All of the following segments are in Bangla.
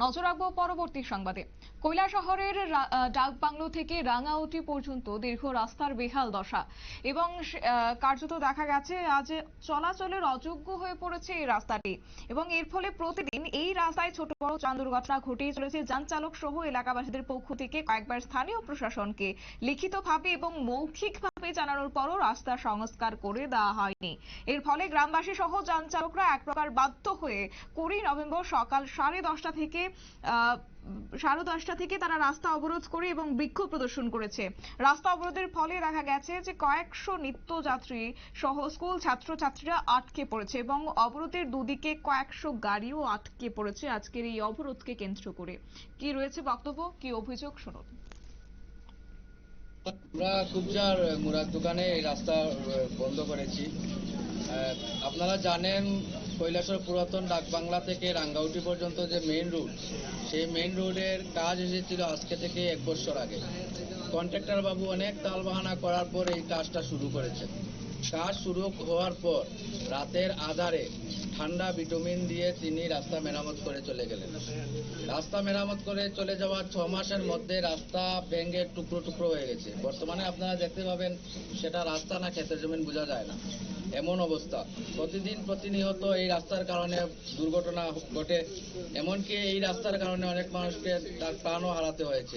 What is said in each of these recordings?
নজর রাখবো পরবর্তী সংবাদে। কৈলাসহরের ডাকবাংলো থেকে রাঙাউটি পর্যন্ত দীর্ঘ রাস্তার বেহাল দশা এবং কার্যত দেখা গেছে আজ চলাচলের অযোগ্য হয়ে পড়েছে এই রাস্তাটি এবং এর ফলে প্রতিদিন এই রাস্তায় ছোট বড় যান দুর্ঘটনা ঘটেই চলেছে। যান চালক সহ এলাকাবাসীদের পক্ষ থেকে কয়েকবার স্থানীয় প্রশাসনকে লিখিতভাবে এবং মৌখিকভাবে জানানোর পরও রাস্তা সংস্কার করে দেওয়া হয়নি। এর ফলে গ্রামবাসী সহ যান চালকরা এক প্রকার বাধ্য হয়ে 20 নভেম্বর সকাল 10:30 থেকে 10:30 থেকে তারা রাস্তা অবরোধ করে এবং বিক্ষোভ প্রদর্শন করেছে। রাস্তা অবরোধের ফলে দেখা গেছে যে কয়েকশো নিত্যযাত্রী সহ স্কুল ছাত্রছাত্রীরা আটকে পড়েছে এবং অবরোধের দুদিকে কয়েকশো গাড়িও আটকে পড়েছে আজকের এই অবরোধকে কেন্দ্র করে। কি রয়েছে বক্তব্য, কি অভিযোগ শুনুন। আমরা কুবজার মুরাদ দোকানে এই রাস্তা বন্ধ করেছি। আপনারা জানেন কৈলাসহর পুরাতন ডাকবাংলা থেকে রাঙ্গাউটি পর্যন্ত যে মেইন রোড, সেই মেইন রোডের কাজ এসেছিল আজকে থেকে 1 বছর আগে। কন্ট্রাক্টর বাবু অনেক তালবাহানা করার পর এই কাজটা শুরু করেছেন। কাজ শুরু হওয়ার পর রাতের আধারে ঠান্ডা ভিটামিন দিয়ে তিনি রাস্তা মেরামত করে চলে গেলেন। রাস্তা মেরামত করে চলে যাওয়ার 6 মাসের মধ্যে রাস্তা ভেঙে টুকরো টুকরো হয়ে গেছে। বর্তমানে আপনারা দেখতে পাবেন সেটা রাস্তা না ক্ষেতের জমি বোঝা যায় না, এমন অবস্থা। প্রতিদিন প্রতিনিয়ত এই রাস্তার কারণে দুর্ঘটনা ঘটে, এমনকি এই রাস্তার কারণে অনেক মানুষকে তার প্রাণও হারাতে হয়েছে।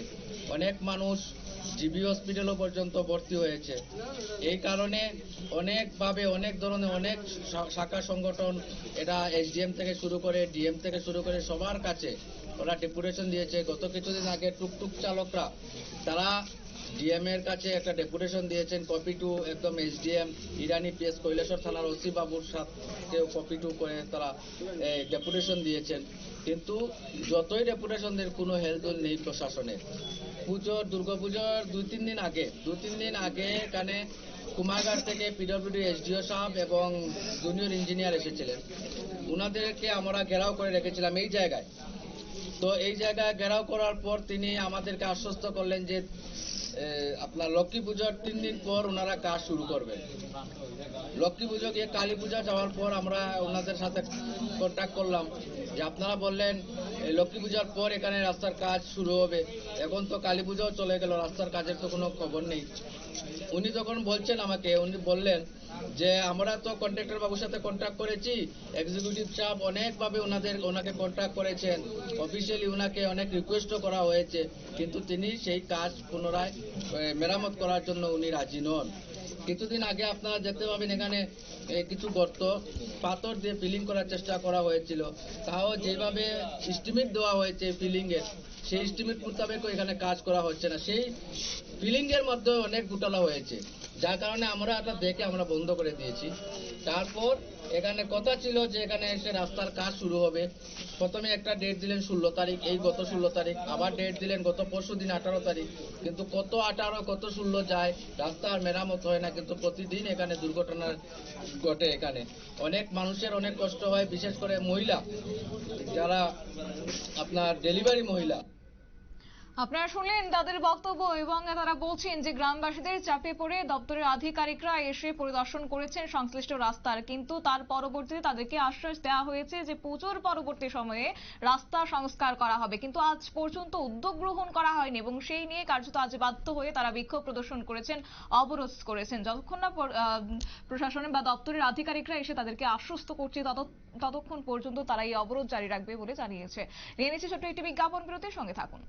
অনেক মানুষ জিবি হসপিটালও পর্যন্ত ভর্তি হয়েছে। এই কারণে অনেকভাবে অনেক ধরনের অনেক শাখা সংগঠন, এটা এসডিএম থেকে শুরু করে ডিএম থেকে শুরু করে সবার কাছে ওরা ডেপুটেশন দিয়েছে। গত কিছুদিন আগে টুকটুক চালকরা তারা ডিএম এর কাছে একটা ডেপুটেশন দিয়েছেন, কপি টু একদম এসডিএম ইরানি পিএস কৈলাসহর থানার ওসি বাবুর সাথে কপি টু করে তারা ডেপুটেশন দিয়েছেন। কিন্তু যতই ডেপুটেশন দেন কোনো হেলদোল নেই প্রশাসনের। দুর্গাপুজোর 2-3 দিন আগে এখানে কুমারঘাট থেকে পিডব্লিউডি এসডিও সাহেব এবং জুনিয়র ইঞ্জিনিয়ার এসেছিলেন। ওনাদেরকে আমরা ঘেরাও করে রেখেছিলাম এই জায়গায়। তো এই জায়গায় ঘেরাও করার পর তিনি আমাদেরকে আশ্বস্ত করলেন যে আপনার লক্ষ্মী পুজোর 3 দিন পর ওনারা কাজ শুরু করবেন। লক্ষ্মী পুজো গিয়ে কালী পূজা যাওয়ার পর আমরা ওনাদের সাথে কন্ট্যাক্ট করলাম যে আপনারা বললেন লক্ষ্মী পূজার পর এখানে রাস্তার কাজ শুরু হবে। এখন তো কালী পূজাও চলে গেল, রাস্তার কাজের তো কোনো খবর নেই। উনি যখন বলছেন আমাকে, উনি বললেন যে আমরা তো কন্ট্রাক্টর বাবুর সাথে কন্ট্যাক্ট করেছি, এক্সিকিউটিভ স্টাফ অনেকভাবে ওনাকে কন্ট্যাক্ট করেছেন, অফিসিয়ালি ওনাকে অনেক রিকোয়েস্টও করা হয়েছে, কিন্তু তিনি সেই কাজ পুনরায় মেরামত করার জন্য উনি রাজি নন। কিছুদিন আগে আপনারা দেখতে পাবেন এখানে কিছু গর্ত পাথর দিয়ে ফিলিং করার চেষ্টা করা হয়েছিল, তাও যেভাবে এস্টিমেট দেওয়া হয়েছে ফিলিং এর, সেই এস্টিমেট মোতাবেক এখানে কাজ করা হচ্ছে না। সেই ফিলিং এর মধ্যে অনেক ঘোটালা হয়েছে, যার কারণে আমরা এটা দেখে আমরা বন্ধ করে দিয়েছি। তারপর এখানে কথা ছিল যে এখানে এসে রাস্তার কাজ শুরু হবে। প্রথমে একটা ডেট দিলেন 16 তারিখ, এই গত 16 তারিখ, আবার ডেট দিলেন গত পরশু দিন 18 তারিখ। কিন্তু কত 18 কত 16 যায়, রাস্তার মেরামত হয় না, কিন্তু প্রতিদিন এখানে দুর্ঘটনা ঘটে। এখানে অনেক মানুষের অনেক কষ্ট হয়, বিশেষ করে মহিলা যারা আপনার ডেলিভারি মহিলা। আপনারা শুনলেন তাদের বক্তব্য এবং তারা বলছেন যে গ্রামবাসীদের চাপে পড়ে দপ্তরের আধিকারিকরা এসে পরিদর্শন করেছেন সংশ্লিষ্ট রাস্তার, কিন্তু তার পরবর্তীতে তাদেরকে আশ্বাস দেওয়া হয়েছে যে পুজোর পরবর্তী সময়ে রাস্তা সংস্কার করা হবে, কিন্তু আজ পর্যন্ত উদ্যোগ গ্রহণ করা হয়নি এবং সেই নিয়ে কার্যত আজ বাধ্য হয়ে তারা বিক্ষোভ প্রদর্শন করেছেন, অবরোধ করেছেন। যতক্ষণ না প্রশাসনের বা দপ্তরের আধিকারিকরা এসে তাদেরকে আশ্বস্ত করছে ততক্ষণ পর্যন্ত তারা এই অবরোধ জারি রাখবে বলে জানিয়েছে। নিয়ে নিচ্ছে ছোট্ট একটি বিজ্ঞাপন বিরতির সঙ্গে থাকুন।